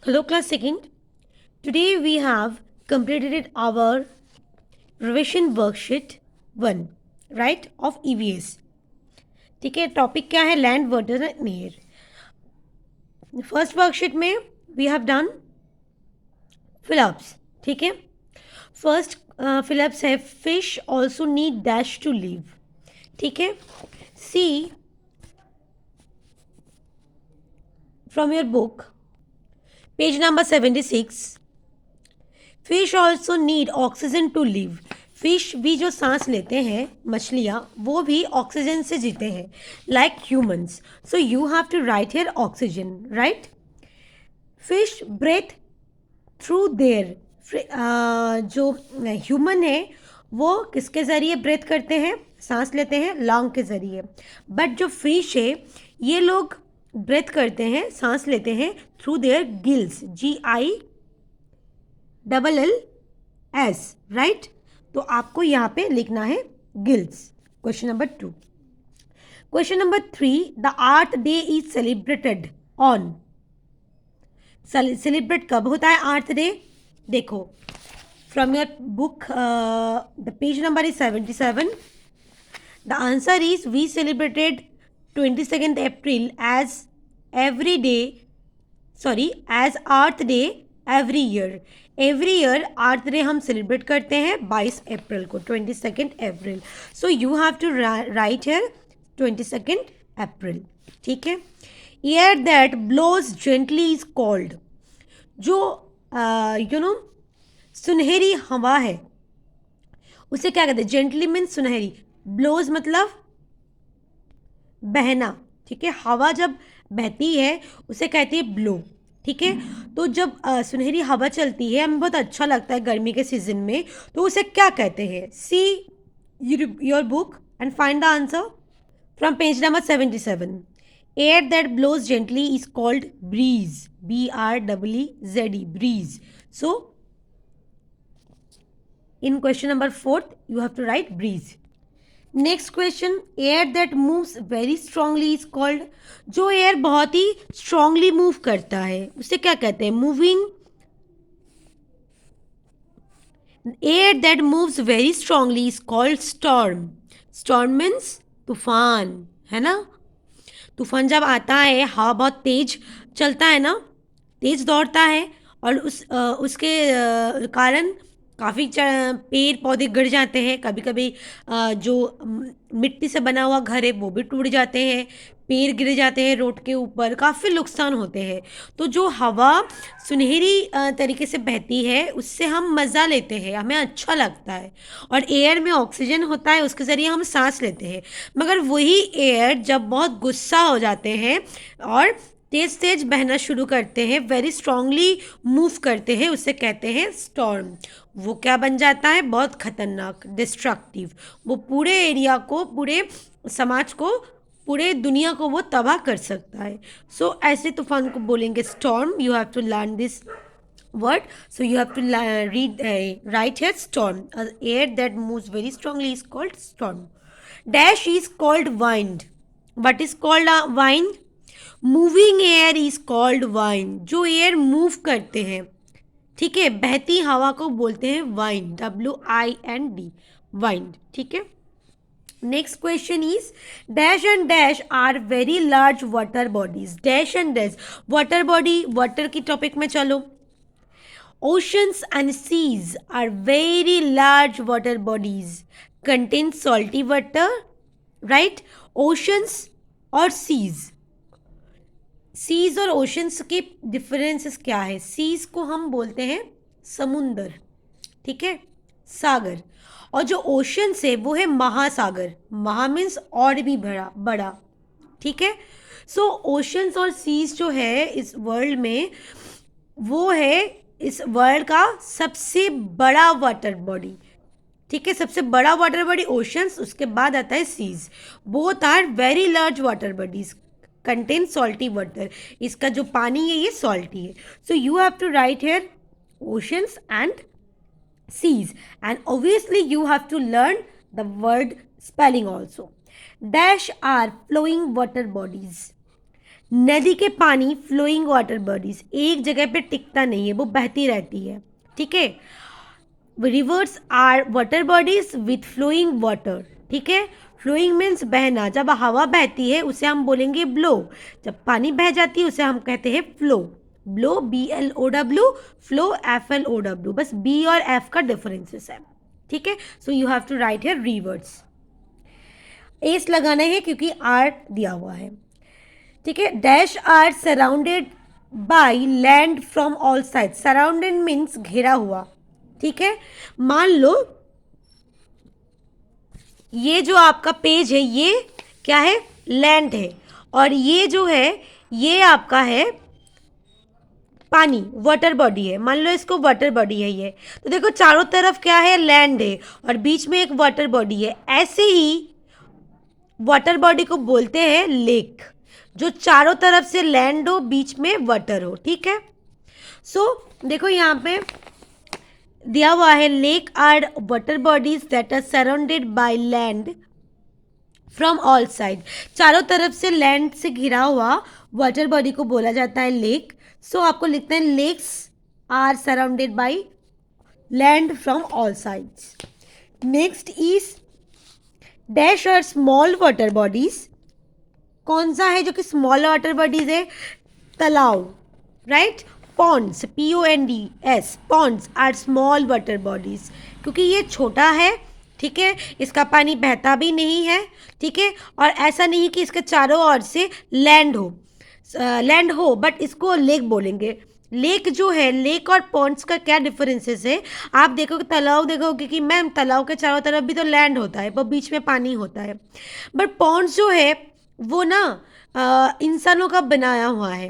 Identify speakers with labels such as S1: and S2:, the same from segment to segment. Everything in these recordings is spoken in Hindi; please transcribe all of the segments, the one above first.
S1: Hello, class second. Today we have completed our revision worksheet 1, right, of EVS. ठीक है, टॉपिक क्या है? Land, water and air. First worksheet में वी हैव डन फिलअप्स. ठीक है, फर्स्ट फिलअप्स है fish also need dash to live. ठीक है, see from your book page number 76. Fish also need oxygen to live. Fish भी जो सांस लेते हैं, मछलियाँ, वो भी ऑक्सीजन से जीते हैं like humans. So you have to write here oxygen, right. Fish breathe through their. जो ह्यूमन है वो किसके ज़रिए ब्रेथ करते हैं, सांस लेते हैं? लंग के ज़रिए. बट जो फिश है ये लोग ब्रेथ करते हैं, सांस लेते हैं through their gills. GILLS, right. तो आपको यहाँ पे लिखना है gills. Question number 2. Question number 3. The Earth Day is celebrated on. Celebrate कब होता है अर्थ डे? देखो, from your book the page number is 77. The answer is we celebrated 22nd April as every day, sorry, as Earth Day every year. Every year Earth Day हम सेलिब्रेट करते हैं 22 अप्रैल को, 22nd April. So you have to write here 22nd April. ठीक है. Air that blows gently is called. जो सुनहरी हवा है उसे क्या कहते हैं? जेंटली मीन्स सुनहरी, ब्लोज मतलब बहना. ठीक है, हवा जब बहती है उसे कहती है ब्लो. ठीक है, तो जब सुनहरी हवा चलती है हमें बहुत अच्छा लगता है गर्मी के सीजन में, तो उसे क्या कहते हैं? See your book and find the answer from page number 77. Air that blows gently is called breeze. BREEZE, breeze. सो in question number 4 you have to write breeze. Next question. Air that moves very strongly is called. जो एयर बहुत ही स्ट्रांगली मूव करता है उसे क्या कहते हैं? Moving. Air that moves very strongly is called storm. Storm means तूफान, है ना. तूफान जब आता है, हवा बहुत तेज चलता है ना, तेज दौड़ता है, और उसके कारण काफ़ी पेड़ पौधे गिर जाते हैं. कभी कभी जो मिट्टी से बना हुआ घर है वो भी टूट जाते हैं, पेड़ गिर जाते हैं रोड के ऊपर, काफ़ी नुकसान होते हैं. तो जो हवा सुनहरी तरीके से बहती है उससे हम मज़ा लेते हैं, हमें अच्छा लगता है. और एयर में ऑक्सीजन होता है, उसके ज़रिए हम सांस लेते हैं. मगर वही एयर जब बहुत गुस्सा हो जाते हैं और तेज तेज बहना शुरू करते हैं, वेरी स्ट्रांगली मूव करते हैं, उसे कहते हैं स्टॉर्म. वो क्या बन जाता है? बहुत खतरनाक, डिस्ट्रक्टिव. वो पूरे एरिया को, पूरे समाज को, पूरे दुनिया को वो तबाह कर सकता है. सो ऐसे तूफान को बोलेंगे storm. You have to learn this word. So you have to write here storm. Air that moves very strongly is called storm. Dash is called wind. What is called a wind? Moving air is called wind. जो एयर मूव करते हैं, ठीक है, बहती हवा को बोलते हैं वाइंड. WIND, wind. ठीक है. Next question is dash and dash are very large water bodies. Dash and dash water body, water की टॉपिक में चलो. Oceans and seas are very large water bodies, contain salty water, right? Oceans और seas. सीज और ओशंस के डिफरेंसेस क्या है? सीज को हम बोलते हैं समुंदर, ठीक है, सागर. और जो ओशंस है वो है महासागर. महा मीन्स और भी बड़ा बड़ा. ठीक है. सो ओशंस और सीज जो है इस वर्ल्ड में, वो है इस वर्ल्ड का सबसे बड़ा वाटर बॉडी. ठीक है, सबसे बड़ा वाटर बॉडी ओशंस, उसके बाद आता है seas. Both are very large water bodies, contain salty water. इसका जो पानी है ये सॉल्टी है. So you have to write here oceans and seas, and obviously you have to learn the word spelling also. Dash are flowing water bodies. नदी के पानी फ्लोइंग वाटर बॉडीज एक जगह पे टिकता नहीं है, वो बहती रहती है, ठीक है। Rivers are water bodies with flowing water, ठीक है। फ्लोइंग मीन्स बहना, जब हवा बहती है उसे हम बोलेंगे ब्लो, जब पानी बह जाती है उसे हम कहते हैं flow. Blow BLOW, flow FLOW, बस बी और एफ का डिफरेंसेस है, ठीक है। So you have to write here rivers, S लगाना है क्योंकि आर दिया हुआ है, ठीक है। Dash are surrounded by land from all side, surrounded means घेरा हुआ, ठीक है। मान लो ये जो आपका पेज है ये क्या है, लैंड है, और ये जो है ये आपका है पानी, वाटर बॉडी है। मान लो इसको वाटर बॉडी है ये, तो देखो चारों तरफ क्या है, लैंड है और बीच में एक वाटर बॉडी है। ऐसे ही वाटर बॉडी को बोलते हैं लेक, जो चारों तरफ से लैंड हो, बीच में वाटर हो, ठीक है। सो देखो यहाँ पे दिया हुआ है, lake are water bodies that are surrounded by land from all side, चारों तरफ से लैंड से घिरा हुआ वाटर बॉडी को बोला जाता है लेक। सो आपको लिखते हैं lakes are surrounded by land from all sides. Next is dash are small water bodies, कौन सा है जो कि स्मॉल वाटर बॉडीज है, तालाब, right. Ponds PONDS, ponds are small water bodies, क्योंकि ये छोटा है, ठीक है, इसका पानी बहता भी नहीं है, ठीक है, और ऐसा नहीं कि इसके चारों ओर से लैंड हो, बट इसको लेक बोलेंगे। लेक जो है, लेक और पॉन्ड्स का क्या डिफरेंसेस है, आप देखोगे तालाब देखोगे कि मैम तालाब के चारों तरफ भी तो लैंड होता है, पर बीच में पानी होता है। बट पॉन्ड्स जो है वो ना इंसानों का बनाया हुआ है,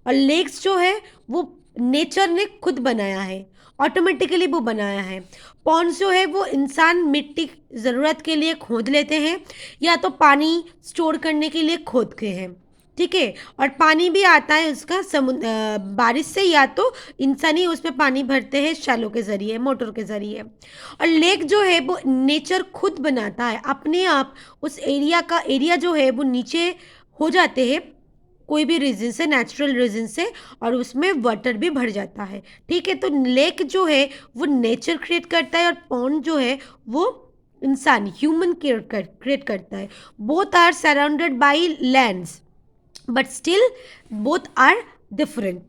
S1: और लेक्स जो है वो नेचर ने खुद बनाया है, ऑटोमेटिकली वो बनाया है। पॉन्ड्स जो है वो इंसान मिट्टी ज़रूरत के लिए खोद लेते हैं, या तो पानी स्टोर करने के लिए खोद के हैं, ठीक है। और पानी भी आता है उसका बारिश से, या तो इंसान ही उसमें पानी भरते हैं शैलो के ज़रिए, मोटर के ज़रिए। और लेक जो है वो नेचर खुद बनाता है अपने आप, उस एरिया जो है वो नीचे हो जाते हैं कोई भी रीज़न से, नेचुरल रीज़न से, और उसमें वाटर भी भर जाता है, ठीक है। तो लेक जो है वो नेचर क्रिएट करता है, और पॉन्ड जो है वो इंसान ह्यूमन क्रिएट करता है। Both are surrounded by lands, but still both are different.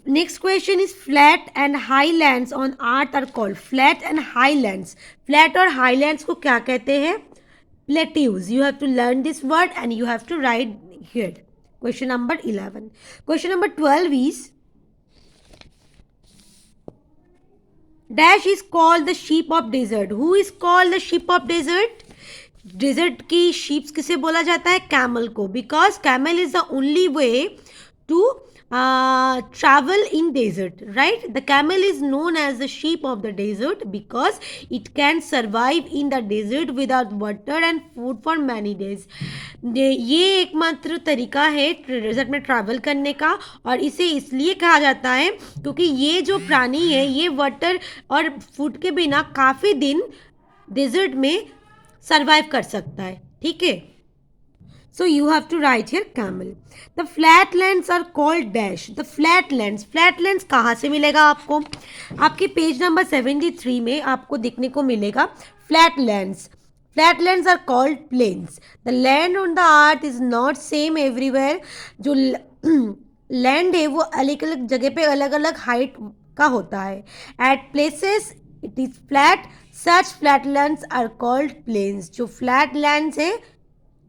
S1: Next question is flat and highlands on earth are called, flat and highlands, flat और highlands को क्या कहते हैं, plateaus. You have to learn this word and you have to write here. Question number 11. Question number 12 is dash is called the sheep of desert. Who is called the sheep of desert? Desert की शीप्स किसे बोला जाता है, कैमल को, because camel is the only way to travel in desert, right. The camel is known as the sheep of the desert because it can survive in the desert without water and food for many days. ये एकमात्र तरीका है डेजर्ट में ट्रैवल करने का, और इसे इसलिए कहा जाता है क्योंकि ये जो प्राणी है ये वाटर और फूड के बिना काफ़ी दिन डेजर्ट में सर्वाइव कर सकता है, ठीक है। So you have to write here camel. The flatlands are called dash, the flatlands कहाँ से मिलेगा आपको, आपके पेज नंबर 73 में आपको देखने को मिलेगा flatlands are called plains. The land on the earth is not same everywhere, जो लैंड है वो अलग अलग जगह पे अलग अलग हाइट का होता है। At places it is flat, such flatlands are called plains, जो फ्लैटलैंड्स है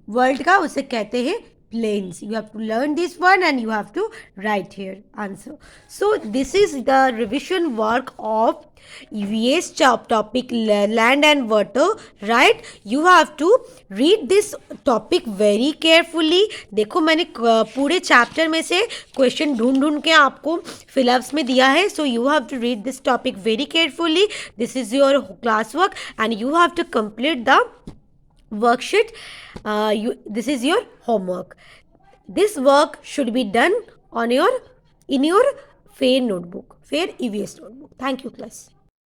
S1: वर्ल्ड का उसे कहते हैं plains. You have to learn this one and you have to write here answer. So this is the revision work of EVS topic land and water, right? You have to read this topic very carefully. देखो मैंने पूरे चैप्टर में से क्वेश्चन ढूंढ के आपको फिलअप्स में दिया है. So you have to read this topic very carefully. This is your class work and you have to complete the worksheet. This is your homework. This work should be done on in your FAIR notebook, FAIR EVS notebook. Thank you, class.